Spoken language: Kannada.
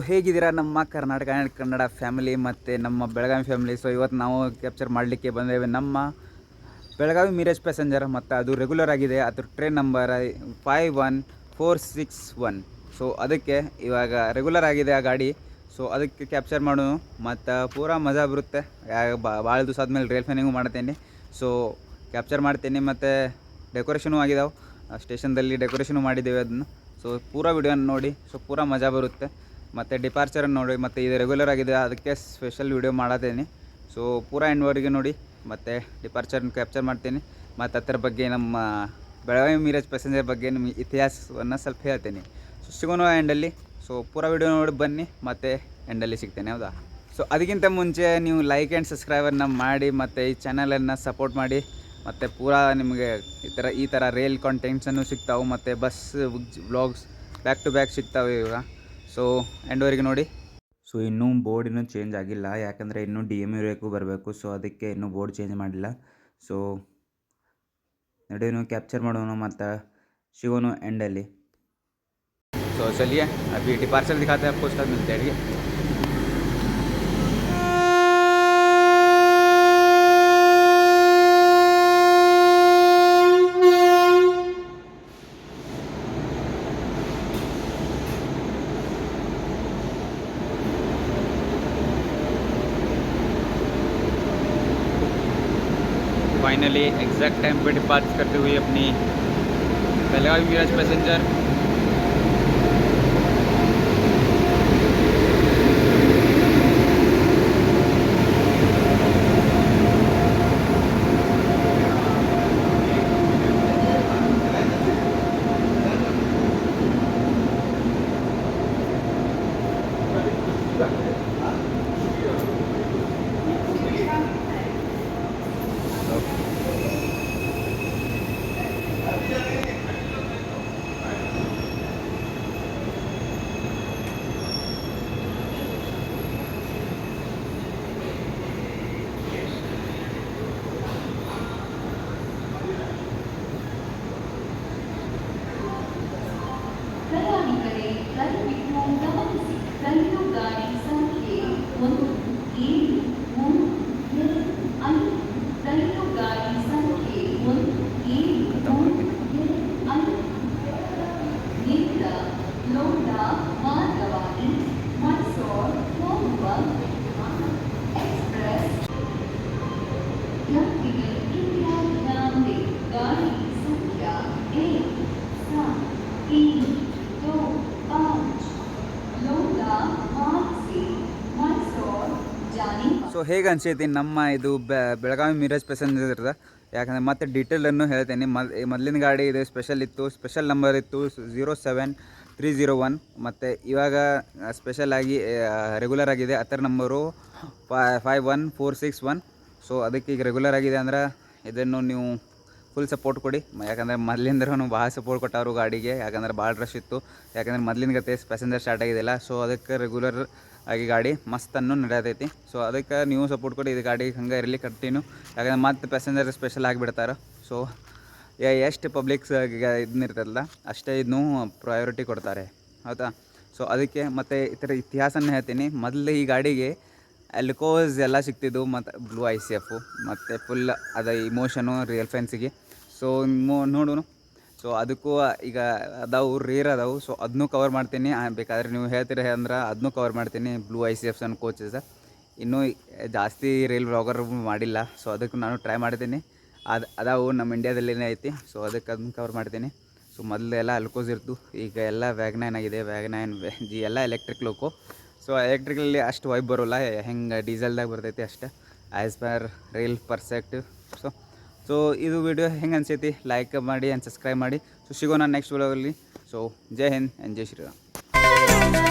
ಹೇಗಿದ್ದೀರಾ ನಮ್ಮ ಕರ್ನಾಟಕ ಆ್ಯಂಡ್ ಕನ್ನಡ ಫ್ಯಾಮಿಲಿ ಮತ್ತು ನಮ್ಮ ಬೆಳಗಾವಿ ಫ್ಯಾಮಿಲಿ. ಸೊ ಇವತ್ತು ನಾವು ಕ್ಯಾಪ್ಚರ್ ಮಾಡಲಿಕ್ಕೆ ಬಂದೇವೆ ನಮ್ಮ ಬೆಳಗಾವಿ ಮಿರಾಜ್ ಪ್ಯಾಸೆಂಜರ್, ಮತ್ತು ಅದು ರೆಗ್ಯುಲರ್ ಆಗಿದೆ. ಅದ್ರ ಟ್ರೈನ್ ನಂಬರ್ 51461. ಸೊ ಅದಕ್ಕೆ ಇವಾಗ ರೆಗ್ಯುಲರ್ ಆಗಿದೆ ಆ ಗಾಡಿ. ಸೊ ಅದಕ್ಕೆ ಕ್ಯಾಪ್ಚರ್ ಮಾಡೋಣ ಮತ್ತು ಪೂರಾ ಮಜಾ ಬರುತ್ತೆ. ಭಾಳ ದಿವಸ ಆದಮೇಲೆ ರೇಲ್ ಫ್ಯಾನಿಂಗು ಮಾಡ್ತೇನೆ. ಸೊ ಕ್ಯಾಪ್ಚರ್ ಮಾಡ್ತೀನಿ ಮತ್ತು ಡೆಕೋರೇಷನು ಆಗಿದಾವೆ. ಸ್ಟೇಷನ್ದಲ್ಲಿ ಡೆಕೋರೇಷನು ಮಾಡಿದ್ದೇವೆ ಅದನ್ನು. ಸೊ ಪೂರಾ ವಿಡಿಯೋನ ನೋಡಿ. ಸೊ ಪೂರಾ ಮಜಾ ಬರುತ್ತೆ. ಮತ್ತು ಡಿಪಾರ್ಚರನ್ನು ನೋಡಿ. ಮತ್ತು ಇದು ರೆಗ್ಯುಲರ್ ಆಗಿದೆ, ಅದಕ್ಕೆ ಸ್ಪೆಷಲ್ ವಿಡಿಯೋ ಮಾಡತ್ತೇನೆ. ಸೊ ಪೂರಾ ಎಂಡ್ವರೆಗೆ ನೋಡಿ. ಮತ್ತು ಡಿಪಾರ್ಚರ್ನ ಕ್ಯಾಪ್ಚರ್ ಮಾಡ್ತೀನಿ. ಮತ್ತು ಅದರ ಬಗ್ಗೆ ನಮ್ಮ ಬೆಳಗಾವಿ ಮಿರಾಜ್ ಪ್ಯಾಸೆಂಜರ್ ಬಗ್ಗೆ ನಿಮ್ಮ ಇತಿಹಾಸವನ್ನು ಸ್ವಲ್ಪ ಹೇಳ್ತೀನಿ. ಸೊ ಸಿಗೋಣ ಎಂಡಲ್ಲಿ. ಸೊ ಪೂರಾ ವಿಡಿಯೋ ನೋಡಿ ಬನ್ನಿ, ಮತ್ತು ಎಂಡಲ್ಲಿ ಸಿಗ್ತೇನೆ, ಹೌದಾ? ಸೊ ಅದಕ್ಕಿಂತ ಮುಂಚೆ ನೀವು ಲೈಕ್ ಆ್ಯಂಡ್ ಸಬ್ಸ್ಕ್ರೈಬನ್ನು ಮಾಡಿ ಮತ್ತು ಈ ಚಾನಲನ್ನು ಸಪೋರ್ಟ್ ಮಾಡಿ. ಮತ್ತು ಪೂರಾ ನಿಮಗೆ ಈ ಥರ ರೇಲ್ ಕಾಂಟೆಂಟ್ಸನ್ನು ಸಿಗ್ತಾವೆ, ಮತ್ತು bus vlogs back to back ಸಿಗ್ತಾವೆ ಇವಾಗ. ಸೊ ಎಂಡ್ವರೆಗೆ ನೋಡಿ. ಸೊ ಇನ್ನೂ ಬೋರ್ಡ್ ಇನ್ನೂ ಚೇಂಜ್ ಆಗಿಲ್ಲ, ಯಾಕಂದರೆ ಇನ್ನೂ DMU ಬರಬೇಕು. ಸೊ ಅದಕ್ಕೆ ಇನ್ನೂ ಬೋರ್ಡ್ ಚೇಂಜ್ ಮಾಡಿಲ್ಲ. ಸೊ ನಡೆಯೋನು ಕ್ಯಾಪ್ಚರ್ ಮಾಡೋನು ಮತ್ತು ಸಿಗೋನು ಎಂಡಲ್ಲಿ. ಸೊ चलिए अभी डिपार्चर दिखाते हैं आपको, उसका मिलते हैं. फाइनली एग्जैक्ट टाइम पे डिपार्च करते हुए अपनी बेलगावी मिराज पैसेंजर ಸೊ ಹೇಗೆ ಅನ್ಸೈತಿ ನಮ್ಮ ಇದು ಬೆಳಗಾವಿ ಮಿರಾಜ್ ಪ್ಯಾಸೆಂಜರ್ ಇರ್ತದೆ. ಯಾಕಂದರೆ ಮತ್ತೆ ಡೀಟೇಲನ್ನು ಹೇಳ್ತೇನೆ. ಮೊದಲಿನ ಗಾಡಿ ಇದು ಸ್ಪೆಷಲ್ ಇತ್ತು, ಸ್ಪೆಷಲ್ ನಂಬರ್ ಇತ್ತು 07301. ಮತ್ತು ಇವಾಗ ಸ್ಪೆಷಲಾಗಿ ರೆಗ್ಯುಲರ್ ಆಗಿದೆ, ಅದರ ನಂಬರು 51461. ಸೊ ಅದಕ್ಕೆ ಈಗ ರೆಗ್ಯುಲರ್ ಆಗಿದೆ ಅಂದ್ರೆ ಇದನ್ನು ನೀವು ಫುಲ್ ಸಪೋರ್ಟ್ ಕೊಡಿ. ಯಾಕಂದರೆ ಮೊದಲಿಂದರೂ ಭಾಳ ಸಪೋರ್ಟ್ ಕೊಟ್ಟವರು ಗಾಡಿಗೆ, ಯಾಕಂದರೆ ಭಾಳ ರಶ್ ಇತ್ತು. ಯಾಕಂದರೆ ಮೊದಲಿನ ಗತೆ ಪ್ಯಾಸೆಂಜರ್ ಸ್ಟಾರ್ಟ್ ಆಗಿದೆಯಲ್ಲ. ಸೊ ಅದಕ್ಕೆ ರೆಗ್ಯುಲರ್ ಆಗಿ ಗಾಡಿ ಮಸ್ತನ್ನು ನಡೆಯತೈತಿ. ಸೊ ಅದಕ್ಕೆ ನೀವು ಸಪೋರ್ಟ್ ಕೊಡಿ, ಇದು ಗಾಡಿ ಹಂಗೆ ಇರಲಿ ಕಂಟಿನ್ಯೂ. ಯಾಕಂದರೆ ಮತ್ತೆ ಪ್ಯಾಸೆಂಜರ್ ಸ್ಪೆಷಲ್ ಆಗಿಬಿಡ್ತಾರೆ. ಸೊ ಎಷ್ಟು ಪಬ್ಲಿಕ್ಸ್ ಇದನ್ನ ಇರ್ತದಲ್ಲ ಅಷ್ಟೇ ಇದನ್ನು ಪ್ರಯಾರಿಟಿ ಕೊಡ್ತಾರೆ, ಹೌದಾ? ಸೊ ಅದಕ್ಕೆ ಮತ್ತು ಈ ಥರ ಇತಿಹಾಸನ ಹೇಳ್ತೀನಿ. ಮೊದಲು ಈ ಗಾಡಿಗೆ ಎಲ್ಕೋಸ್ ಎಲ್ಲ ಸಿಗ್ತಿದ್ದು, ಮತ್ತು ಬ್ಲೂ ICF, ಮತ್ತು ಫುಲ್ ಅದು ಇಮೋಷನು ರಿಯಲ್ ಫ್ಯಾನ್ಸಿಗೆ. ಸೊ ನೋಡೋಣ. ಸೊ ಅದಕ್ಕೂ ಈಗ ಅದಾವು ರೇರ್ ಅದಾವು. ಸೊ ಅದನ್ನೂ ಕವರ್ ಮಾಡ್ತೀನಿ. ಬೇಕಾದರೆ ನೀವು ಹೇಳ್ತೀರ ಅಂದ್ರೆ ಅದನ್ನೂ ಕವರ್ ಮಾಡ್ತೀನಿ. ಬ್ಲೂ ICFs ಅನ್ನು ಕೋಚಸ್ ಇನ್ನೂ ಜಾಸ್ತಿ ರೇಲ್ ವ್ಲಾಗರ್ ಮಾಡಿಲ್ಲ. ಸೊ ಅದಕ್ಕೆ ನಾನು ಟ್ರೈ ಮಾಡ್ತೀನಿ. ಅದಾವು ನಮ್ಮ ಇಂಡಿಯಾದಲ್ಲೇ ಐತಿ. ಸೊ ಅದಕ್ಕೆ ಅದನ್ನ ಕವರ್ ಮಾಡ್ತೀನಿ. ಸೊ ಮೊದಲು ಎಲ್ಲ ಅಲ್ಕೋಸ್ ಇರ್ತು, ಈಗ ಎಲ್ಲ ವ್ಯಾಗ್ನೈನ್ ಆಗಿದೆ. ವ್ಯಾಗ್ನೈನ್ G ಎಲ್ಲ ಎಲೆಕ್ಟ್ರಿಕ್ ಲೋಕೋ. ಸೊ ಎಲೆಕ್ಟ್ರಿಕಲ್ಲಿ ಅಷ್ಟು ವೈಬ್ ಬರೋಲ್ಲ, ಹೆಂಗೆ ಡೀಸೆಲ್ದಾಗ ಬರ್ತೈತಿ ಅಷ್ಟೇ, as per rail perfect. So ಇದು ವಿಡಿಯೋ ಹೆಂಗೆ ಅನ್ಸೈತಿ ಲೈಕ್ ಮಾಡಿ ಆ್ಯಂಡ್ ಸಬ್ಸ್ಕ್ರೈಬ್ ಮಾಡಿ. ಸೊ ಸಿಗೋಣ ನೆಕ್ಸ್ಟ್ ವಿಡಿಯೋದಲ್ಲಿ. ಸೊ ಜೈ ಹಿಂದ್ ಆ್ಯಂಡ್ ಜೈ ಶ್ರೀರಾಮ್.